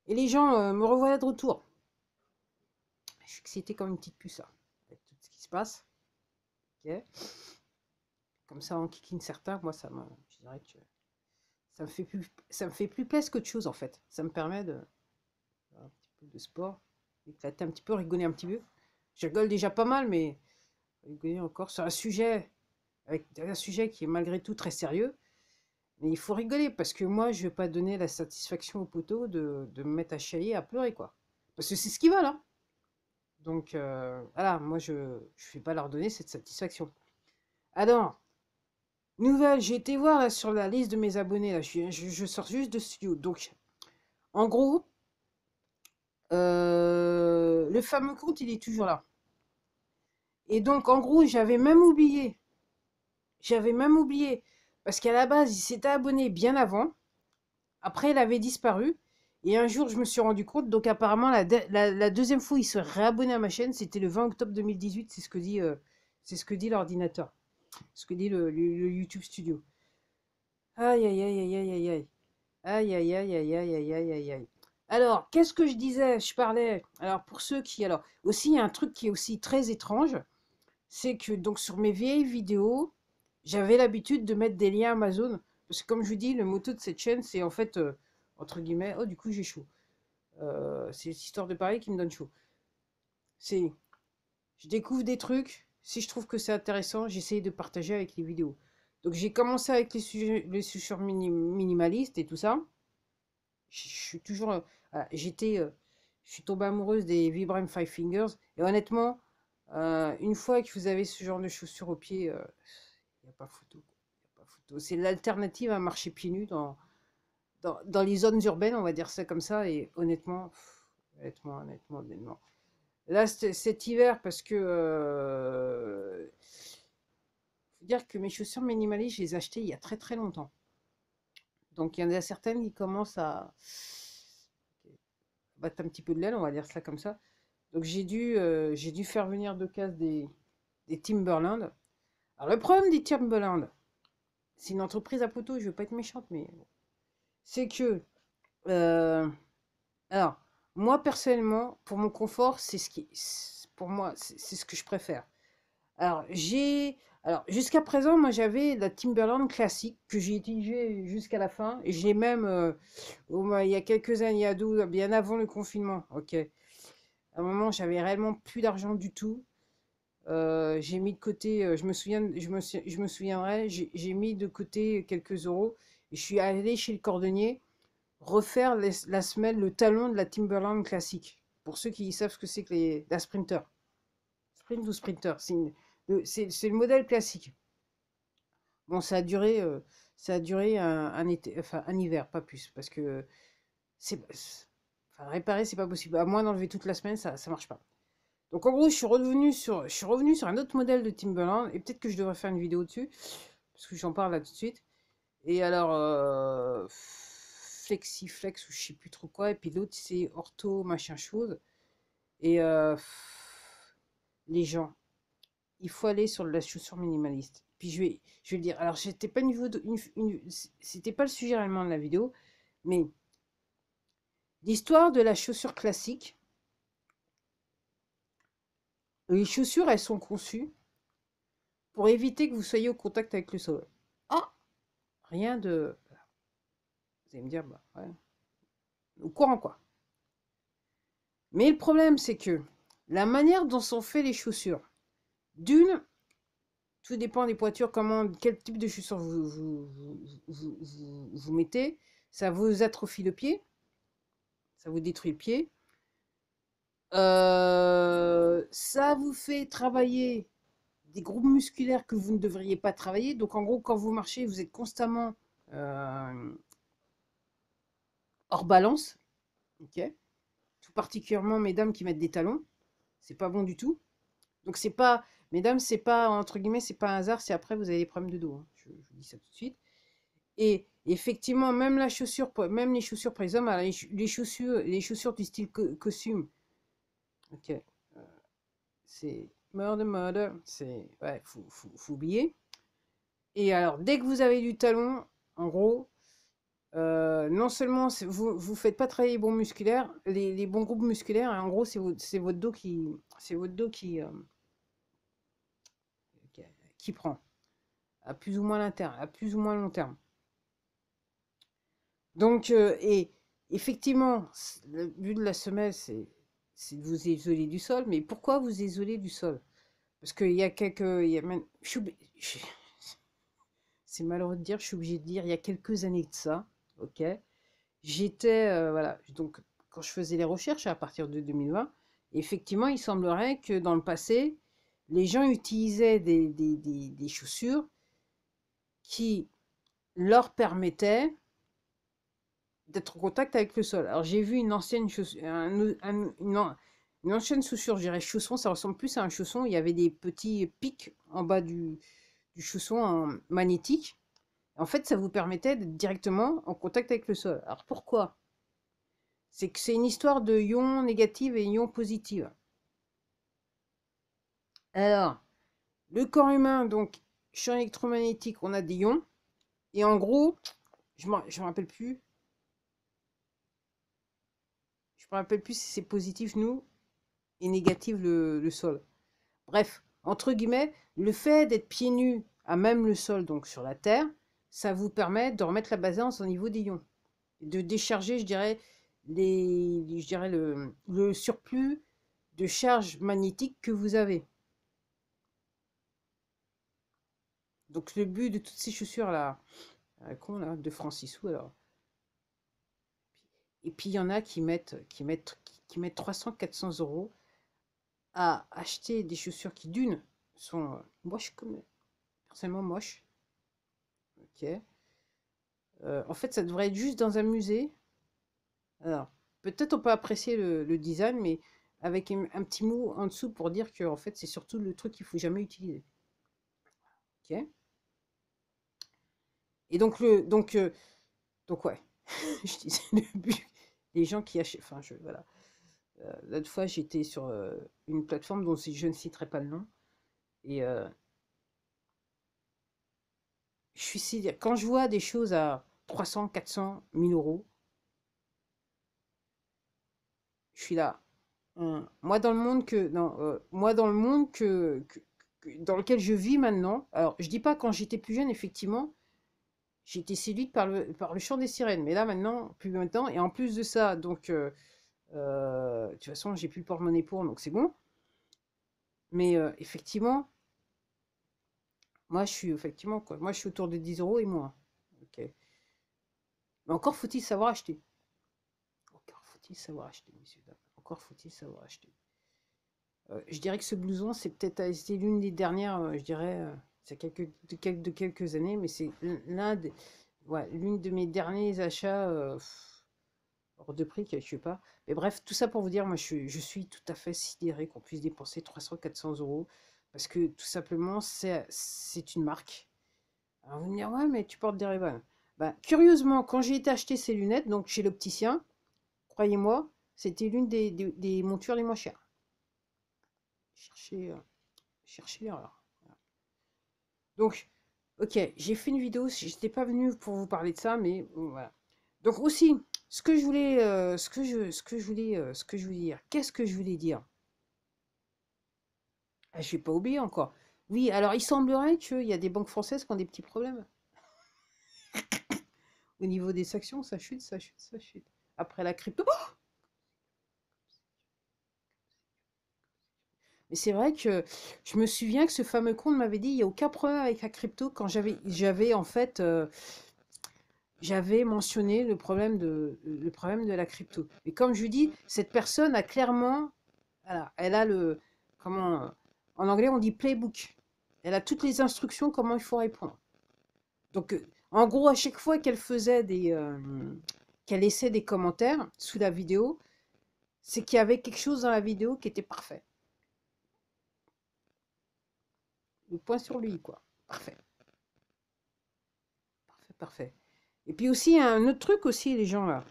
Et les gens me revoilà de retour. Je suis excitée comme une petite puce, là, avec tout ce qui se passe. Ok. Comme ça, on kikine certains. Moi, je dirais que ça me fait plus plaisir qu'autre chose, en fait. Ça me permet de faire un petit peu de sport, d'éclater un petit peu, rigoler un petit peu. Je rigole déjà pas mal, mais rigoler encore sur un sujet, avec un sujet qui est malgré tout très sérieux. Mais il faut rigoler parce que moi, je vais pas donner la satisfaction aux poteaux de me mettre à chialer, à pleurer, quoi. Parce que c'est ce qu'ils veulent, hein. Donc, voilà, moi, je ne vais pas leur donner cette satisfaction. Alors, nouvelle, j'ai été voir là, sur la liste de mes abonnés, là, je sors juste de studio. Donc, en gros, le fameux compte, il est toujours là. Et donc, en gros, j'avais même oublié, parce qu'à la base, il s'était abonné bien avant. Après, il avait disparu. Et un jour, je me suis rendu compte. Donc, apparemment, la deuxième fois, il se réabonné à ma chaîne. C'était le 20 octobre 2018. C'est ce que dit l'ordinateur. Ce que dit le YouTube Studio. Aïe, aïe, aïe, aïe, aïe, aïe, aïe. Aïe, aïe, aïe, aïe, aïe, aïe, aïe, aïe, aïe. Alors, qu'est-ce que je disais? Je parlais. Alors, pour ceux qui. Alors, aussi, il y a un truc qui est aussi très étrange. C'est que, donc, sur mes vieilles vidéos, j'avais l'habitude de mettre des liens Amazon. Parce que, comme je vous dis, le motto de cette chaîne, c'est en fait, entre guillemets. Oh, du coup, j'ai chaud. C'est cette histoire de Paris qui me donne chaud. C'est. Je découvre des trucs. Si je trouve que c'est intéressant, j'essaye de partager avec les vidéos. Donc, j'ai commencé avec les chaussures minimalistes et tout ça. Je suis toujours. Voilà, je suis tombée amoureuse des Vibram Five Fingers. Et honnêtement, une fois que vous avez ce genre de chaussures au pied, il n'y a pas photo. Y a pas photo. C'est l'alternative à marcher pieds nus dans les zones urbaines, on va dire ça comme ça. Et honnêtement, honnêtement. Là, cet hiver, parce que faut dire que mes chaussures minimalistes, je les ai achetées il y a très très longtemps. Donc il y en a certaines qui commencent à battre un petit peu de l'aile, on va dire ça comme ça. Donc j'ai dû faire venir de casse des Timberland. Alors le problème des Timberland, c'est une entreprise à poteau, je veux pas être méchante, mais bon, c'est que euh, alors moi personnellement, pour mon confort, pour moi, c'est ce que je préfère. Alors jusqu'à présent, moi j'avais la Timberland classique que j'ai utilisée jusqu'à la fin et j'ai même il y a quelques années, il y a 12, bien avant le confinement, ok. À un moment, j'avais réellement plus d'argent du tout. J'ai mis de côté, je me souviendrai, j'ai mis de côté quelques euros et je suis allé chez le cordonnier refaire la semelle, le talon de la Timberland classique. Pour ceux qui savent ce que c'est que la Sprinter. Sprint ou Sprinter, c'est le modèle classique. Bon, ça a duré un été, enfin un hiver, pas plus, parce que enfin, réparer, c'est pas possible. À moins d'enlever toute la semaine, ça marche pas. Donc en gros, je suis revenu sur un autre modèle de Timberland et peut-être que je devrais faire une vidéo dessus parce que j'en parle là tout de suite. Et alors Flexiflex ou je sais plus trop quoi et puis l'autre c'est Ortho machin chose et les gens, il faut aller sur la chaussure minimaliste. Puis je vais le dire. Alors c'était pas niveau c'était pas le sujet réellement de la vidéo, mais l'histoire de la chaussure classique. Les chaussures, elles sont conçues pour éviter que vous soyez au contact avec le sol. Ah, rien de. Vous allez me dire, bah, ouais, au courant quoi. Mais le problème, c'est que la manière dont sont faites les chaussures, d'une, tout dépend des pointures, quel type de chaussures vous mettez. Ça vous atrophie le pied, ça vous détruit le pied. Ça vous fait travailler des groupes musculaires que vous ne devriez pas travailler. Donc en gros, quand vous marchez, vous êtes constamment hors balance. Ok. Tout particulièrement mesdames qui mettent des talons. C'est pas bon du tout. Donc c'est pas, mesdames, c'est pas, entre guillemets, c'est pas un hasard si après vous avez des problèmes de dos, hein. Je vous dis ça tout de suite. Et effectivement, même les chaussures pour les hommes, alors les chaussures du style costume, ok, c'est murder, c'est, ouais, faut oublier. Et alors, dès que vous avez du talon, en gros, Non seulement vous faites pas travailler les bons musculaires, les bons groupes musculaires, et en gros c'est votre dos qui, qui prend, à plus ou moins l'interne, à plus ou moins long terme. Donc, et effectivement, le but de la semelle, c'est de vous isoler du sol. Mais pourquoi vous isoler du sol? Parce qu'il y a quelques, il y a même, c'est malheureux de dire, je suis obligée de dire, il y a quelques années de ça, ok, j'étais, voilà, donc quand je faisais les recherches à partir de 2020, effectivement, il semblerait que dans le passé, les gens utilisaient des chaussures qui leur permettaient d'être en contact avec le sol. Alors j'ai vu une ancienne chaussure, une ancienne chaussure, je dirais chausson, ça ressemble plus à un chausson, il y avait des petits pics en bas du chausson en magnétique. En fait, ça vous permettait d'être directement en contact avec le sol. Alors pourquoi? C'est que c'est une histoire de ions négatifs et ions positifs. Alors, le corps humain, donc, champ électromagnétique, on a des ions. Et en gros, je me rappelle plus. Je me rappelle plus si c'est positif, nous, et négatif, le sol. Bref, entre guillemets, le fait d'être pieds nus à même le sol, donc sur la terre, ça vous permet de remettre la balance au niveau des ions. De décharger, je dirais, le surplus de charge magnétique que vous avez. Donc le but de toutes ces chaussures là, de Francisou alors. Et puis il y en a qui mettent 300-400 € à acheter des chaussures qui d'une sont moches comme personnellement moches. Ok. En fait, ça devrait être juste dans un musée. Alors, peut-être on peut apprécier le design, mais avec un petit mot en dessous pour dire que en fait, c'est surtout le truc qu'il faut jamais utiliser. Ok. Et donc ouais, je disais le but, les gens qui achètent, enfin voilà. L'autre fois, j'étais sur une plateforme dont je ne citerai pas le nom, et je suis quand je vois des choses à 300, 400, 1000 €, je suis là. Moi dans le monde que non, moi dans le monde dans lequel je vis maintenant. Alors, je dis pas quand j'étais plus jeune, effectivement, j'étais séduite par le chant des sirènes, mais là maintenant, plus maintenant, et en plus de ça, donc de toute façon, j'ai plus le porte-monnaie pour, donc c'est bon. Mais effectivement, moi je suis effectivement quoi, moi je suis autour de 10 € et moins. Ok. Mais encore faut-il savoir acheter. Encore faut-il savoir acheter, messieurs, dames. Encore faut-il savoir acheter. Je dirais que ce blouson, c'était l'une des dernières, je dirais, c'est quelques années, mais c'est l'une de mes derniers achats hors de prix, que je sais pas. Mais bref, tout ça pour vous dire, moi je suis tout à fait sidéré qu'on puisse dépenser 300-400 € parce que tout simplement, c'est une marque. Alors vous me direz, ouais, mais tu portes des Ray-Ban. Bah, curieusement, quand j'ai été acheter ces lunettes, donc chez l'opticien, croyez-moi, c'était l'une des montures les moins chères. Cherchez, cherchez l'erreur. Voilà. Donc, ok, j'ai fait une vidéo, j'étais pas venu pour vous parler de ça, mais bon, voilà. Donc aussi, ce que je voulais, ce que je voulais dire, qu'est-ce que je voulais dire? Ah, je vais pas oublier encore. Oui, alors il semblerait qu'il y a des banques françaises qui ont des petits problèmes. Au niveau des actions, ça chute, ça chute, ça chute. Après la crypto. Oh, mais c'est vrai que je me souviens que ce fameux compte m'avait dit il n'y a aucun problème avec la crypto quand j'avais en fait j'avais mentionné le problème de la crypto. Et comme je vous dis, cette personne a clairement, voilà, elle a comment, en anglais on dit playbook. Elle a toutes les instructions comment il faut répondre. Donc, en gros, à chaque fois qu'elle laissait des commentaires sous la vidéo, c'est qu'il y avait quelque chose dans la vidéo qui était parfait. Le point sur lui, quoi. Parfait. Parfait, parfait. Et puis aussi, il y a un autre truc aussi, les gens là.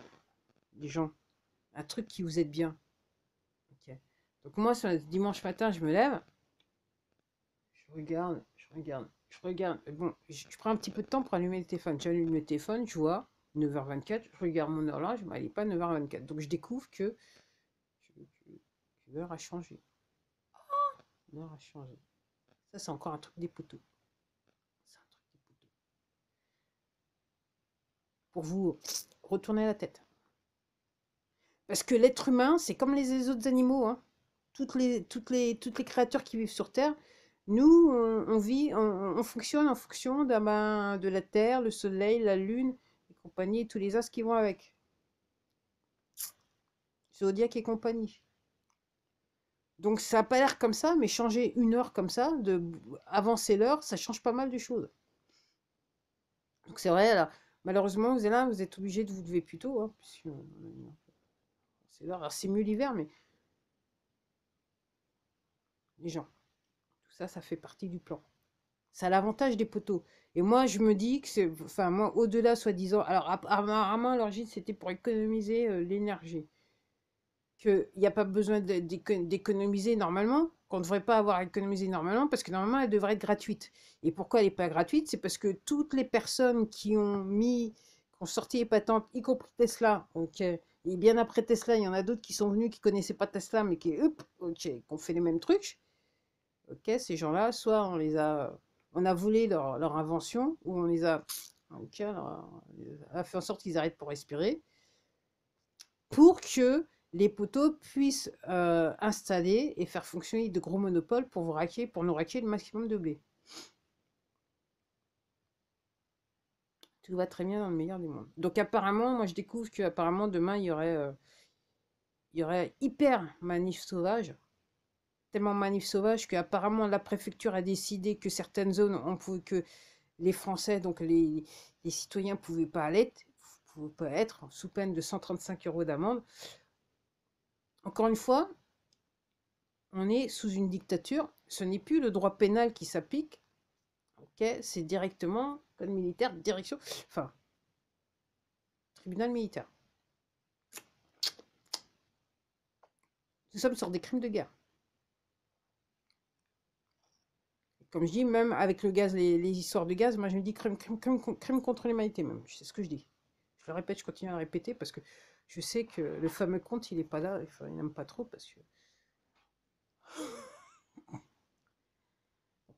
Les gens. Un truc qui vous aide bien. Ok. Donc moi, ce dimanche matin, je me lève. Je regarde. Bon, je prends un petit peu de temps pour allumer le téléphone. J'allume le téléphone, je vois. 9h24, je regarde mon horloge, mais elle n'est pas 9h24. Donc je découvre que l'heure a changé. L'heure a changé. Ça, c'est encore un truc des poteaux. C'est un truc des poteaux. Pour vous retourner la tête. Parce que l'être humain, c'est comme les autres animaux, hein. Toutes les créatures qui vivent sur Terre, nous, on vit, on fonctionne en fonction de la Terre, le Soleil, la Lune, et compagnie, et tous les astres qui vont avec. Zodiac et compagnie. Donc ça n'a pas l'air comme ça, mais changer une heure comme ça, avancer l'heure, ça change pas mal de choses. Donc c'est vrai, là, malheureusement, vous êtes là, vous êtes obligé de vous lever plus tôt, hein, puisque c'est l'heure. Alors, c'est mieux l'hiver, mais les gens, tout ça, ça fait partie du plan. Ça a l'avantage des poteaux. Et moi, je me dis que c'est, enfin, moi, au-delà, soi-disant, alors apparemment, à l'origine, c'était pour économiser l'énergie. Qu'il n'y a pas besoin d'économiser normalement, qu'on ne devrait pas avoir à économiser normalement, parce que normalement, elle devrait être gratuite. Et pourquoi elle n'est pas gratuite? C'est parce que toutes les personnes qui ont sorti les patentes, y compris Tesla, ok, et bien après Tesla, il y en a d'autres qui sont venus, qui ne connaissaient pas Tesla, mais qui, hop, ok, qui ont fait les mêmes trucs. Ok, ces gens-là, soit on a volé leur invention, ou on les a, ok, alors, on a fait en sorte qu'ils arrêtent pour respirer, pour que les poteaux puissent installer et faire fonctionner de gros monopoles pour pour nous raquer le maximum de blé. Tout va très bien dans le meilleur des mondes. Donc apparemment, moi je découvre qu'apparemment demain il y aurait hyper manif sauvage, tellement manif sauvage qu'apparemment la préfecture a décidé que certaines zones, que les Français, donc les citoyens pouvaient pas être sous peine de 135 € d'amende. Encore une fois, on est sous une dictature, ce n'est plus le droit pénal qui s'applique, ok, c'est directement code militaire, direction, enfin, tribunal militaire. Nous sommes sur des crimes de guerre. Comme je dis, même avec le gaz, les histoires de gaz, moi je me dis crime contre l'humanité même, c'est ce que je dis. Je le répète, je continue à le répéter parce que je sais que le fameux compte, il n'est pas là, enfin, il n'aime pas trop parce que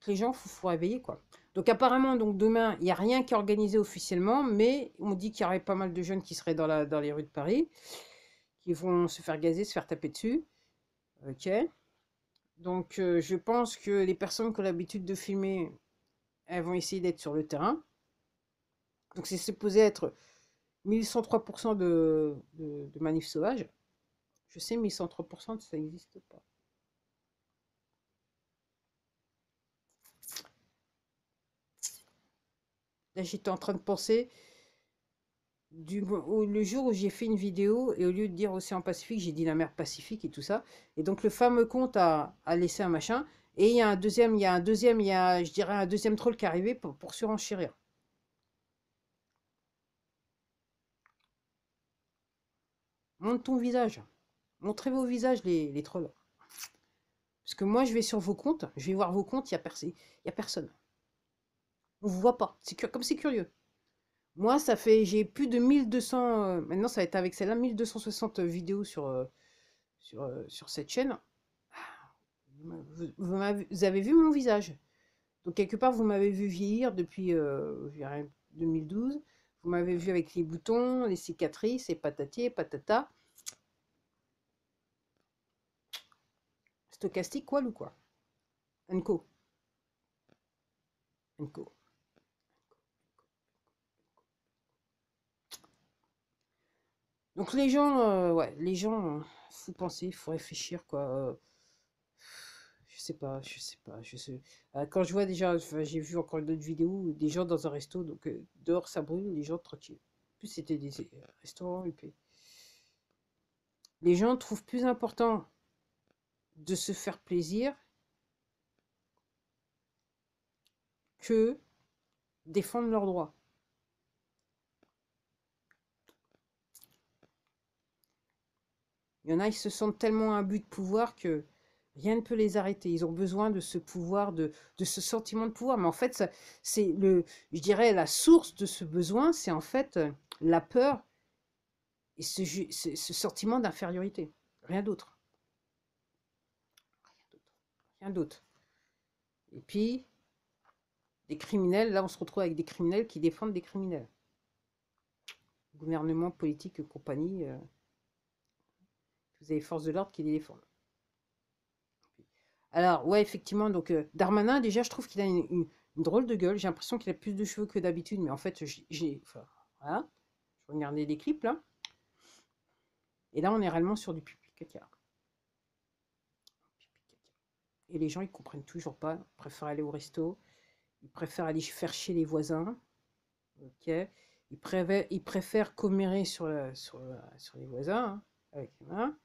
les gens, faut réveiller quoi. Donc apparemment, donc demain, il n'y a rien qui est organisé officiellement, mais on dit qu'il y aurait pas mal de jeunes qui seraient dans les rues de Paris, qui vont se faire gazer, se faire taper dessus. Ok. Donc je pense que les personnes qui ont l'habitude de filmer, elles vont essayer d'être sur le terrain. Donc c'est supposé être 1103% de manifs sauvages. Je sais, 1103%, ça n'existe pas. Là, j'étais en train de penser, le jour où j'ai fait une vidéo, et au lieu de dire océan Pacifique, j'ai dit la mer Pacifique et tout ça. Et donc le fameux compte a laissé un machin. Et il y a un deuxième, je dirais un deuxième troll qui est arrivé pour surenchérir. Montre ton visage. Montrez vos visages, les trolls. Parce que moi, je vais sur vos comptes, je vais voir vos comptes, il n'y a personne. On ne vous voit pas. Comme c'est curieux. Moi, j'ai plus de 1200, maintenant ça va être avec celle-là, 1260 vidéos sur cette chaîne. Vous avez vu mon visage. Donc quelque part, vous m'avez vu vieillir depuis 2012. Vous m'avez vu avec les boutons, les cicatrices, et patati et patata. Stochastique, quoi ou quoi? Enco. Enco. Donc les gens, ouais, les gens, faut penser, il faut réfléchir, quoi. Je sais pas, je sais pas, je sais. Quand je vois déjà, enfin, j'ai vu encore d'autres vidéos, des gens dans un resto, donc dehors ça brûle, les gens tranquilles. En plus c'était des restaurants UP. Les gens trouvent plus important de se faire plaisir que défendre leurs droits. Il y en a, ils se sentent tellement un but de pouvoir que Rien ne peut les arrêter. Ils ont besoin de ce pouvoir, de ce sentiment de pouvoir. Mais en fait, je dirais, la source de ce besoin, c'est en fait la peur et ce sentiment d'infériorité. Rien d'autre. Rien d'autre. Et puis, des criminels, là, on se retrouve avec des criminels qui défendent des criminels. Gouvernement, politique, compagnie. Vous avez les forces de l'ordre qui les défendent. Alors, ouais, effectivement, donc Darmanin, déjà, je trouve qu'il a une drôle de gueule. J'ai l'impression qu'il a plus de cheveux que d'habitude, mais en fait, enfin, voilà. Je regardais les clips, là. Et là, on est réellement sur du pipi caca. Et les gens, ils comprennent toujours pas. Ils préfèrent aller au resto. Ils préfèrent aller faire chier les voisins. Ok. Ils préfèrent commérer sur les voisins, hein, avec les mains.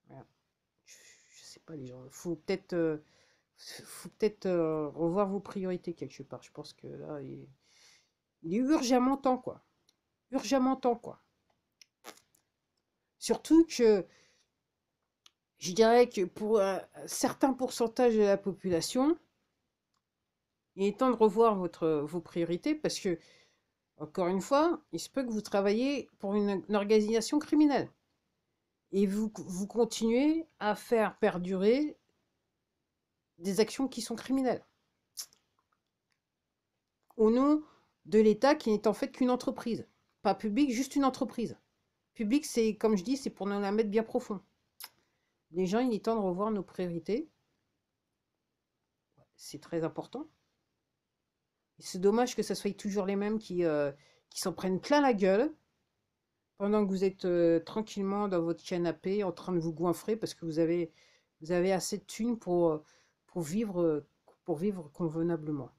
Voilà. Je sais pas, les gens. Faut peut-être revoir vos priorités quelque part. Je pense que là, il est urgemment temps, quoi. Urgemment temps, quoi. Surtout que je dirais que pour un certain pourcentage de la population, il est temps de revoir vos priorités parce que, encore une fois, il se peut que vous travaillez pour une organisation criminelle et vous continuez à faire perdurer des actions qui sont criminelles au nom de l'État qui n'est en fait qu'une entreprise. Pas public, juste une entreprise. Public, c'est, comme je dis, c'est pour nous la mettre bien profond. Les gens, il est temps de revoir nos priorités. C'est très important. C'est dommage que ce soit toujours les mêmes qui s'en prennent plein la gueule pendant que vous êtes tranquillement dans votre canapé en train de vous goinfrer parce que vous avez assez de thunes pour vivre convenablement.